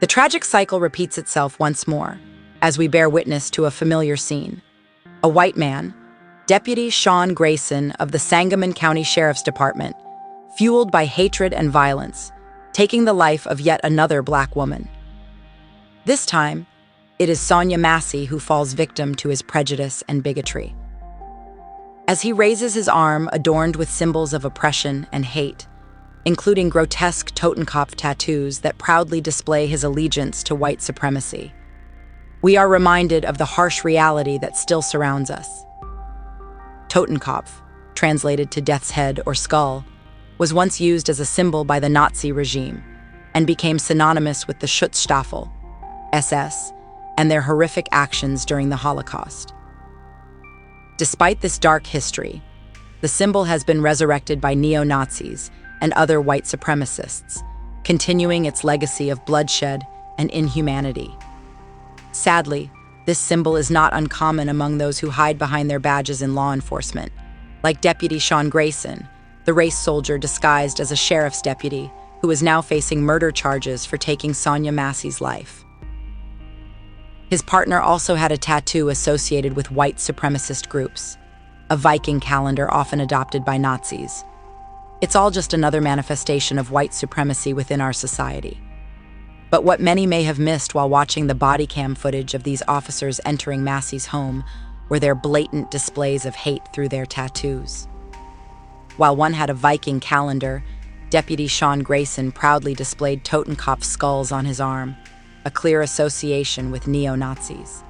The tragic cycle repeats itself once more, as we bear witness to a familiar scene. A white man, Deputy Sean Grayson of the Sangamon County Sheriff's Department, fueled by hatred and violence, taking the life of yet another black woman. This time, it is Sonya Massey who falls victim to his prejudice and bigotry. As he raises his arm adorned with symbols of oppression and hate, including grotesque Totenkopf tattoos that proudly display his allegiance to white supremacy, we are reminded of the harsh reality that still surrounds us. Totenkopf, translated to death's head or skull, was once used as a symbol by the Nazi regime and became synonymous with the Schutzstaffel, SS, and their horrific actions during the Holocaust. Despite this dark history, the symbol has been resurrected by neo-Nazis and other white supremacists, continuing its legacy of bloodshed and inhumanity. Sadly, this symbol is not uncommon among those who hide behind their badges in law enforcement, like Deputy Sean Grayson, the race soldier disguised as a sheriff's deputy who is now facing murder charges for taking Sonya Massey's life. His partner also had a tattoo associated with white supremacist groups, a Viking calendar often adopted by Nazis. It's all just another manifestation of white supremacy within our society. But what many may have missed while watching the body cam footage of these officers entering Massey's home were their blatant displays of hate through their tattoos. While one had a Viking calendar, Deputy Sean Grayson proudly displayed Totenkopf skulls on his arm, a clear association with neo-Nazis.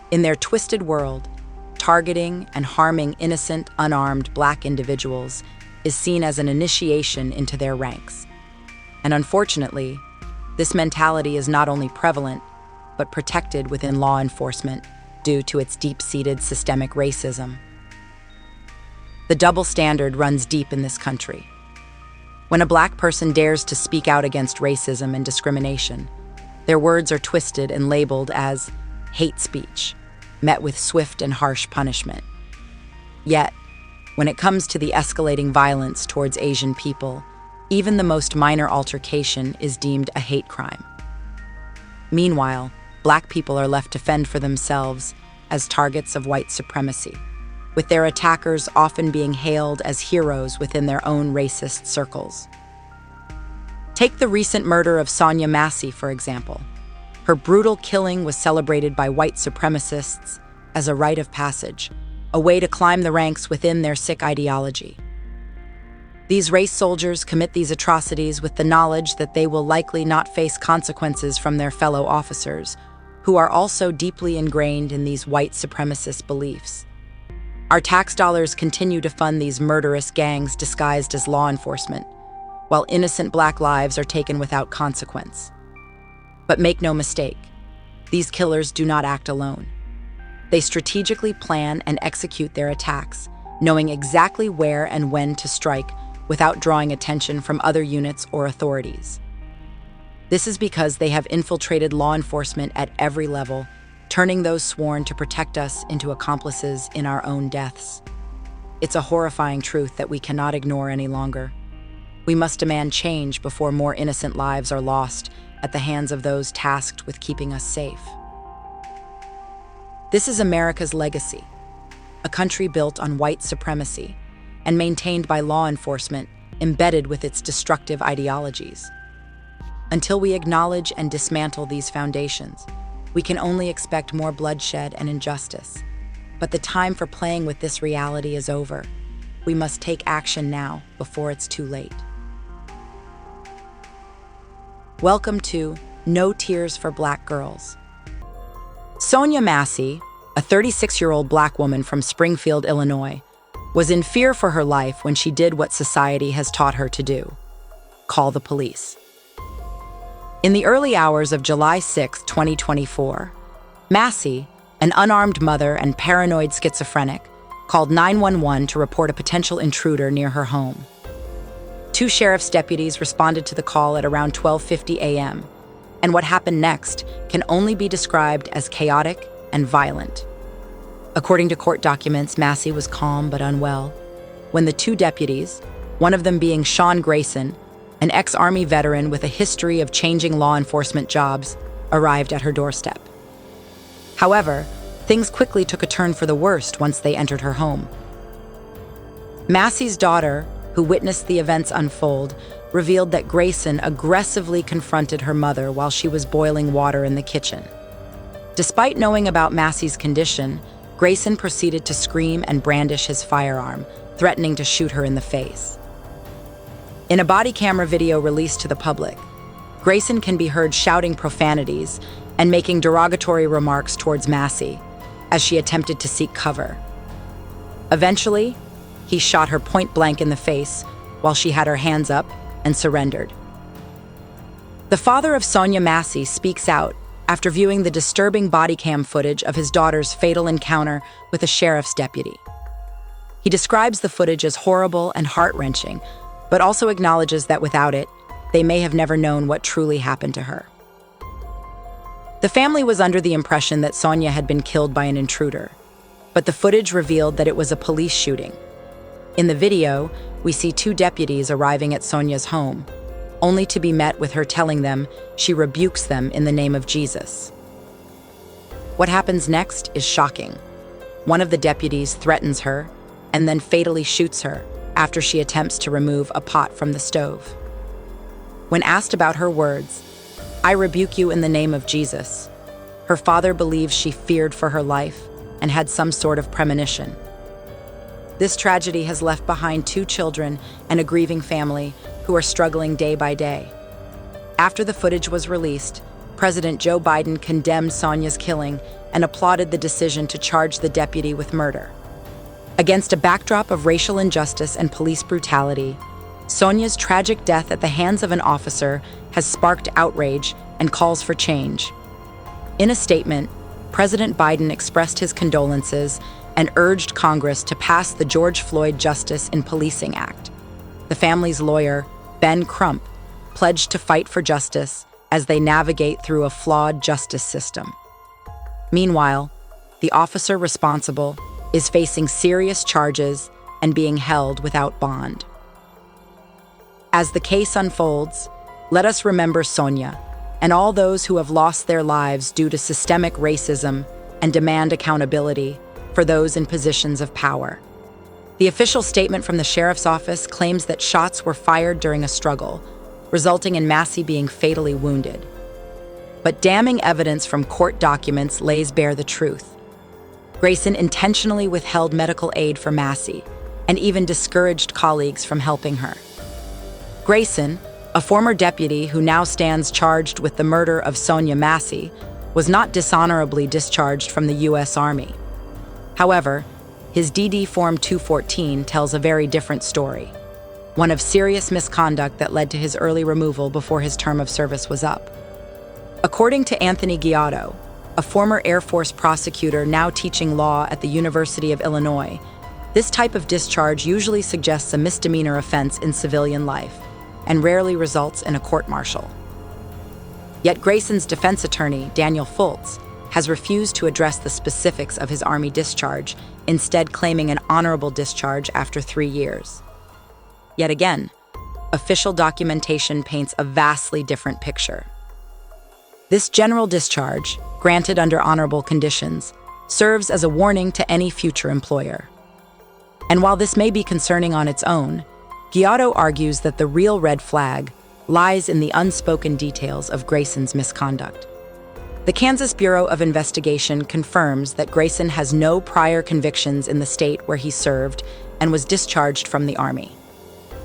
In their twisted world, targeting and harming innocent, unarmed black individuals is seen as an initiation into their ranks. And unfortunately, this mentality is not only prevalent, but protected within law enforcement due to its deep-seated systemic racism. The double standard runs deep in this country. When a black person dares to speak out against racism and discrimination, their words are twisted and labeled as hate speech, met with swift and harsh punishment. Yet, when it comes to the escalating violence towards Asian people, even the most minor altercation is deemed a hate crime. Meanwhile, black people are left to fend for themselves as targets of white supremacy, with their attackers often being hailed as heroes within their own racist circles. Take the recent murder of Sonya Massey, for example. Her brutal killing was celebrated by white supremacists as a rite of passage, a way to climb the ranks within their sick ideology. These race soldiers commit these atrocities with the knowledge that they will likely not face consequences from their fellow officers, who are also deeply ingrained in these white supremacist beliefs. Our tax dollars continue to fund these murderous gangs disguised as law enforcement, while innocent black lives are taken without consequence. But make no mistake, these killers do not act alone. They strategically plan and execute their attacks, knowing exactly where and when to strike without drawing attention from other units or authorities. This is because they have infiltrated law enforcement at every level, turning those sworn to protect us into accomplices in our own deaths. It's a horrifying truth that we cannot ignore any longer. We must demand change before more innocent lives are lost at the hands of those tasked with keeping us safe. This is America's legacy, a country built on white supremacy and maintained by law enforcement embedded with its destructive ideologies. Until we acknowledge and dismantle these foundations, we can only expect more bloodshed and injustice. But the time for playing with this reality is over. We must take action now before it's too late. Welcome to No Tears for Black Girls. Sonya Massey, a 36-year-old black woman from Springfield, Illinois, was in fear for her life when she did what society has taught her to do: call the police. In the early hours of July 6, 2024, Massey, an unarmed mother and paranoid schizophrenic, called 911 to report a potential intruder near her home. Two sheriff's deputies responded to the call at around 12:50 a.m., and what happened next can only be described as chaotic and violent. According to court documents, Massey was calm but unwell when the two deputies, one of them being Sean Grayson an ex-Army veteran with a history of changing law enforcement jobs, arrived at her doorstep. However, things quickly took a turn for the worst once they entered her home. Massey's daughter, who witnessed the events unfold, revealed that Grayson aggressively confronted her mother while she was boiling water in the kitchen. Despite knowing about Massey's condition, Grayson proceeded to scream and brandish his firearm, threatening to shoot her in the face. In a body camera video released to the public, Grayson can be heard shouting profanities and making derogatory remarks towards Massey as she attempted to seek cover. Eventually, he shot her point blank in the face while she had her hands up and surrendered. The father of Sonya Massey speaks out after viewing the disturbing body cam footage of his daughter's fatal encounter with a sheriff's deputy. He describes the footage as horrible and heart-wrenching, but also acknowledges that without it, they may have never known what truly happened to her. The family was under the impression that Sonya had been killed by an intruder, but the footage revealed that it was a police shooting. In the video, we see two deputies arriving at Sonya's home, only to be met with her telling them she rebukes them in the name of Jesus. What happens next is shocking. One of the deputies threatens her and then fatally shoots her after she attempts to remove a pot from the stove. When asked about her words, "I rebuke you in the name of Jesus," her father believes she feared for her life and had some sort of premonition. This tragedy has left behind two children and a grieving family who are struggling day by day. After the footage was released, President Joe Biden condemned Sonya's killing and applauded the decision to charge the deputy with murder. Against a backdrop of racial injustice and police brutality, Sonya's tragic death at the hands of an officer has sparked outrage and calls for change. In a statement, President Biden expressed his condolences and urged Congress to pass the George Floyd Justice in Policing Act. The family's lawyer, Ben Crump, pledged to fight for justice as they navigate through a flawed justice system. Meanwhile, the officer responsible is facing serious charges and being held without bond. As the case unfolds, let us remember Sonya and all those who have lost their lives due to systemic racism and demand accountability for those in positions of power. The official statement from the sheriff's office claims that shots were fired during a struggle, resulting in Massey being fatally wounded. But damning evidence from court documents lays bare the truth. Grayson intentionally withheld medical aid for Massey and even discouraged colleagues from helping her. Grayson, a former deputy who now stands charged with the murder of Sonya Massey, was not dishonorably discharged from the U.S. Army. However, his DD Form 214 tells a very different story, one of serious misconduct that led to his early removal before his term of service was up. According to Anthony Giotto, a former Air Force prosecutor now teaching law at the University of Illinois, this type of discharge usually suggests a misdemeanor offense in civilian life and rarely results in a court-martial. Yet Grayson's defense attorney, Daniel Fultz, has refused to address the specifics of his Army discharge, instead claiming an honorable discharge after 3 years. Yet again, official documentation paints a vastly different picture. This general discharge, granted under honorable conditions, serves as a warning to any future employer. And while this may be concerning on its own, Giotto argues that the real red flag lies in the unspoken details of Grayson's misconduct. The Kansas Bureau of Investigation confirms that Grayson has no prior convictions in the state where he served and was discharged from the Army.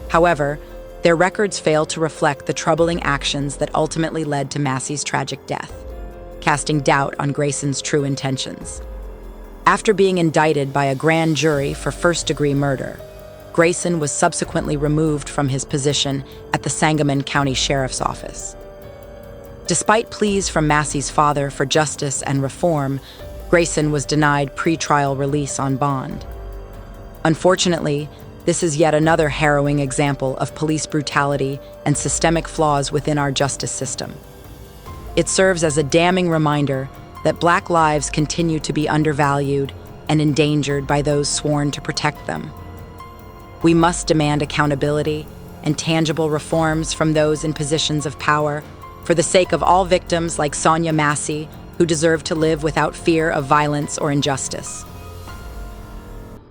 However, their records fail to reflect the troubling actions that ultimately led to Massey's tragic death, casting doubt on Grayson's true intentions. After being indicted by a grand jury for first-degree murder, Grayson was subsequently removed from his position at the Sangamon County Sheriff's Office. Despite pleas from Massey's father for justice and reform, Grayson was denied pretrial release on bond. Unfortunately, this is yet another harrowing example of police brutality and systemic flaws within our justice system. It serves as a damning reminder that Black lives continue to be undervalued and endangered by those sworn to protect them. We must demand accountability and tangible reforms from those in positions of power, for the sake of all victims like Sonya Massey, who deserve to live without fear of violence or injustice.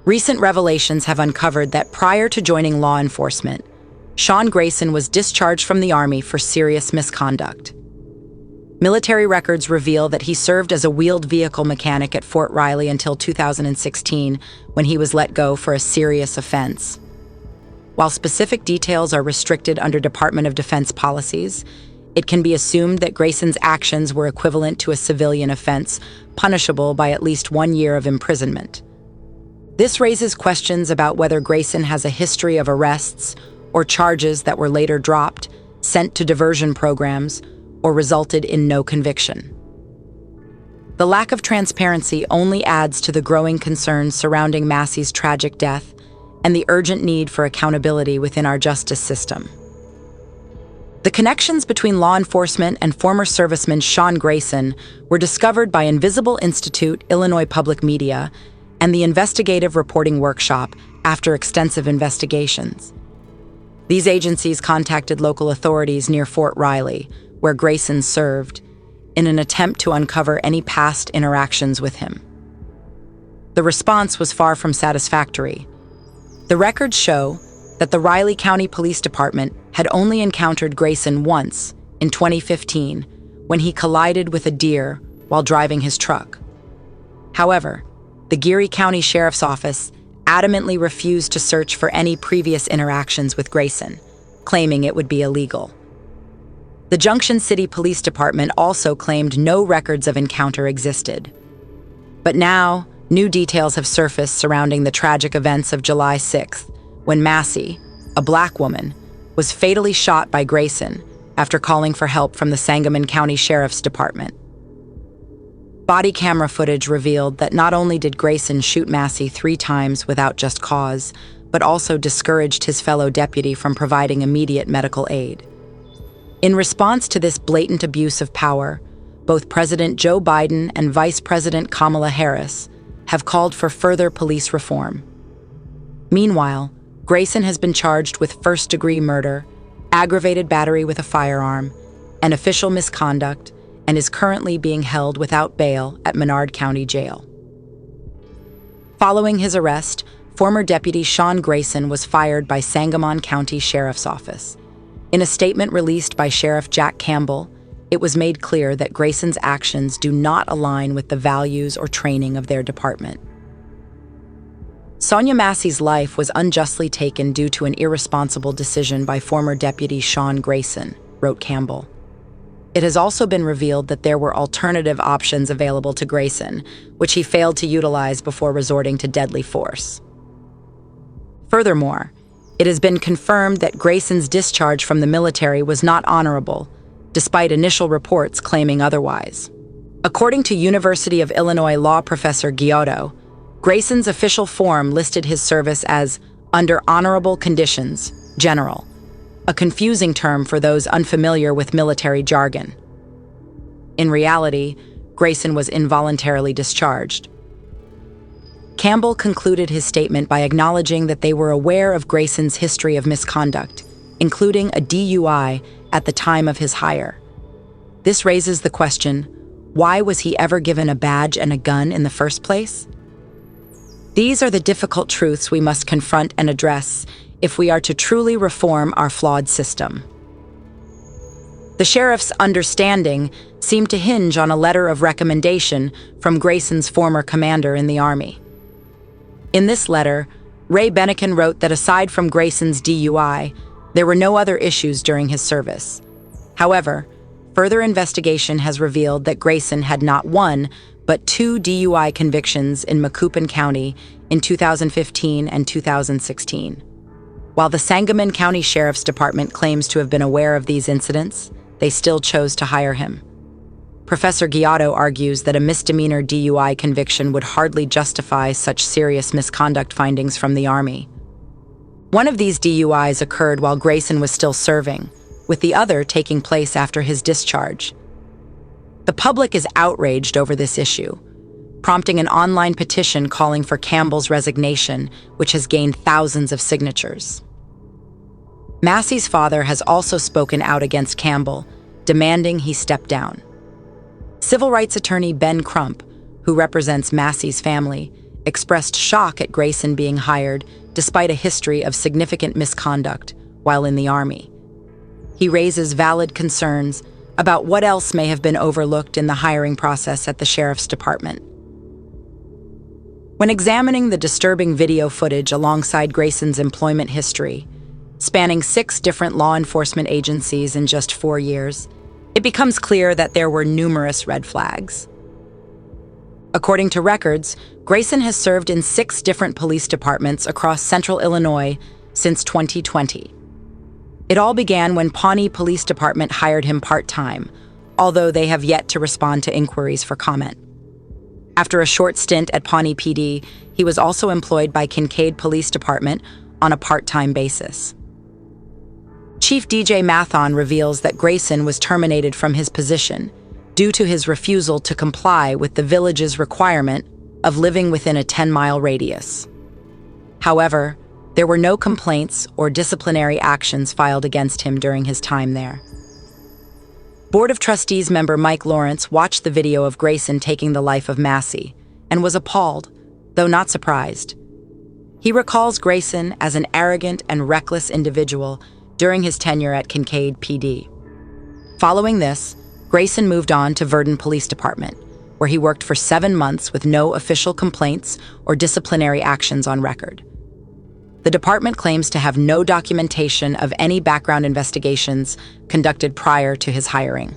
Recent revelations have uncovered that prior to joining law enforcement, Sean Grayson was discharged from the Army for serious misconduct. Military records reveal that he served as a wheeled vehicle mechanic at Fort Riley until 2016, when he was let go for a serious offense. While specific details are restricted under Department of Defense policies, it can be assumed that Grayson's actions were equivalent to a civilian offense, punishable by at least 1 year of imprisonment. This raises questions about whether Grayson has a history of arrests or charges that were later dropped, sent to diversion programs, or resulted in no conviction. The lack of transparency only adds to the growing concerns surrounding Massey's tragic death and the urgent need for accountability within our justice system. The connections between law enforcement and former serviceman Sean Grayson were discovered by Invisible Institute, Illinois Public Media, and the Investigative Reporting Workshop after extensive investigations. These agencies contacted local authorities near Fort Riley, where Grayson served, in an attempt to uncover any past interactions with him. The response was far from satisfactory. The records show that the Riley County Police Department had only encountered Grayson once, in 2015, when he collided with a deer while driving his truck. However, the Geary County Sheriff's Office adamantly refused to search for any previous interactions with Grayson, claiming it would be illegal. The Junction City Police Department also claimed no records of encounter existed. But now, new details have surfaced surrounding the tragic events of July 6th, when Massey, a Black woman, was fatally shot by Grayson after calling for help from the Sangamon County Sheriff's Department. Body camera footage revealed that not only did Grayson shoot Massey 3 times without just cause, but also discouraged his fellow deputy from providing immediate medical aid. In response to this blatant abuse of power, both President Joe Biden and Vice President Kamala Harris have called for further police reform. Meanwhile, Grayson has been charged with first-degree murder, aggravated battery with a firearm, and official misconduct, and is currently being held without bail at Menard County Jail. Following his arrest, former Deputy Sean Grayson was fired by Sangamon County Sheriff's Office. In a statement released by Sheriff Jack Campbell, it was made clear that Grayson's actions do not align with the values or training of their department. Sonya Massey's life was unjustly taken due to an irresponsible decision by former Deputy Sean Grayson, wrote Campbell. It has also been revealed that there were alternative options available to Grayson, which he failed to utilize before resorting to deadly force. Furthermore, it has been confirmed that Grayson's discharge from the military was not honorable, despite initial reports claiming otherwise. According to University of Illinois law professor Giotto, Grayson's official form listed his service as under honorable conditions, general, a confusing term for those unfamiliar with military jargon. In reality, Grayson was involuntarily discharged. Campbell concluded his statement by acknowledging that they were aware of Grayson's history of misconduct, including a DUI at the time of his hire. This raises the question, why was he ever given a badge and a gun in the first place? These are the difficult truths we must confront and address if we are to truly reform our flawed system. The sheriff's understanding seemed to hinge on a letter of recommendation from Grayson's former commander in the Army. In this letter, Ray Bennican wrote that aside from Grayson's DUI, there were no other issues during his service. However, further investigation has revealed that Grayson had not one, but 2 DUI convictions in Macoupin County in 2015 and 2016. While the Sangamon County Sheriff's Department claims to have been aware of these incidents, they still chose to hire him. Professor Giotto argues that a misdemeanor DUI conviction would hardly justify such serious misconduct findings from the Army. One of these DUIs occurred while Grayson was still serving, with the other taking place after his discharge. The public is outraged over this issue, prompting an online petition calling for Campbell's resignation, which has gained thousands of signatures. Massey's father has also spoken out against Campbell, demanding he step down. Civil rights attorney Ben Crump, who represents Massey's family, expressed shock at Grayson being hired despite a history of significant misconduct while in the Army. He raises valid concerns about what else may have been overlooked in the hiring process at the Sheriff's Department. When examining the disturbing video footage alongside Grayson's employment history, spanning 6 different law enforcement agencies in just 4 years, it becomes clear that there were numerous red flags. According to records, Grayson has served in 6 different police departments across central Illinois since 2020. It all began when Pawnee Police Department hired him part-time, although they have yet to respond to inquiries for comment. After a short stint at Pawnee PD, he was also employed by Kincaid Police Department on a part-time basis. Chief DJ Mathon reveals that Grayson was terminated from his position due to his refusal to comply with the village's requirement of living within a 10-mile radius. However, there were no complaints or disciplinary actions filed against him during his time there. Board of Trustees member Mike Lawrence watched the video of Grayson taking the life of Massey and was appalled, though not surprised. He recalls Grayson as an arrogant and reckless individual during his tenure at Kincaid PD. Following this, Grayson moved on to Verdon Police Department, where he worked for 7 months with no official complaints or disciplinary actions on record. The department claims to have no documentation of any background investigations conducted prior to his hiring.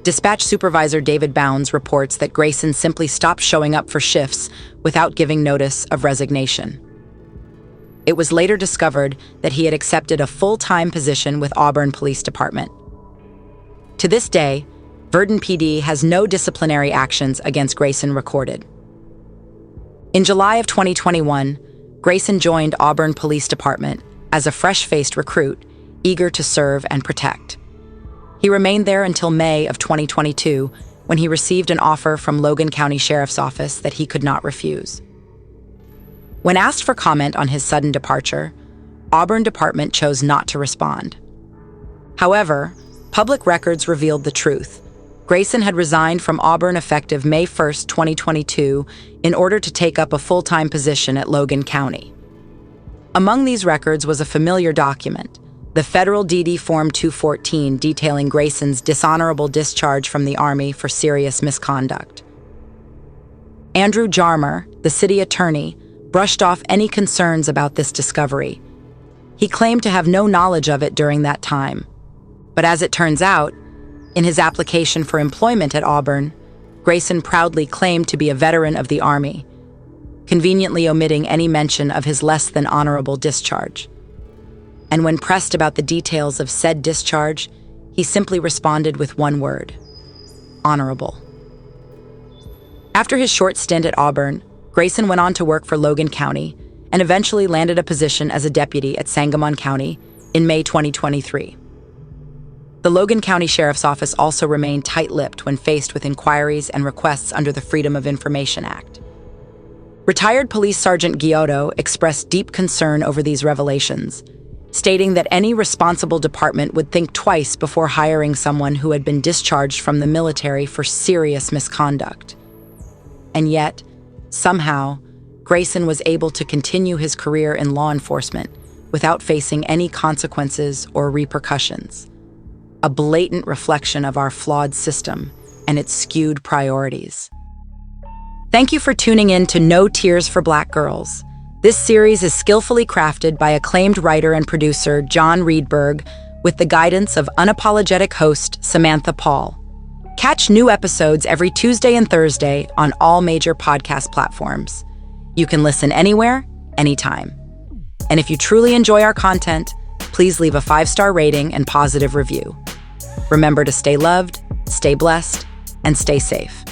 Dispatch Supervisor David Bounds reports that Grayson simply stopped showing up for shifts without giving notice of resignation. It was later discovered that he had accepted a full-time position with Auburn Police Department. To this day, Verdon PD has no disciplinary actions against Grayson recorded. In July of 2021, Grayson joined Auburn Police Department as a fresh-faced recruit, eager to serve and protect. He remained there until May of 2022, when he received an offer from Logan County Sheriff's Office that he could not refuse. When asked for comment on his sudden departure, Auburn Department chose not to respond. However, public records revealed the truth. Grayson had resigned from Auburn effective May 1, 2022, in order to take up a full-time position at Logan County. Among these records was a familiar document, the Federal DD Form 214 detailing Grayson's dishonorable discharge from the Army for serious misconduct. Andrew Jarmer, the city attorney, brushed off any concerns about this discovery. He claimed to have no knowledge of it during that time. But as it turns out, in his application for employment at Auburn, Grayson proudly claimed to be a veteran of the Army, conveniently omitting any mention of his less than honorable discharge. And when pressed about the details of said discharge, he simply responded with one word: honorable. After his short stint at Auburn, Grayson went on to work for Logan County and eventually landed a position as a deputy at Sangamon County in May 2023. The Logan County Sheriff's Office also remained tight-lipped when faced with inquiries and requests under the Freedom of Information Act. Retired Police Sergeant Giotto expressed deep concern over these revelations, stating that any responsible department would think twice before hiring someone who had been discharged from the military for serious misconduct. And yet, somehow, Grayson was able to continue his career in law enforcement without facing any consequences or repercussions. A blatant reflection of our flawed system and its skewed priorities. Thank you for tuning in to No Tears for Black Girls. This series is skillfully crafted by acclaimed writer and producer John Reedberg with the guidance of unapologetic host Samantha Paul. Catch new episodes every Tuesday and Thursday on all major podcast platforms. You can listen anywhere, anytime. And if you truly enjoy our content, please leave a 5-star rating and positive review. Remember to stay loved, stay blessed, and stay safe.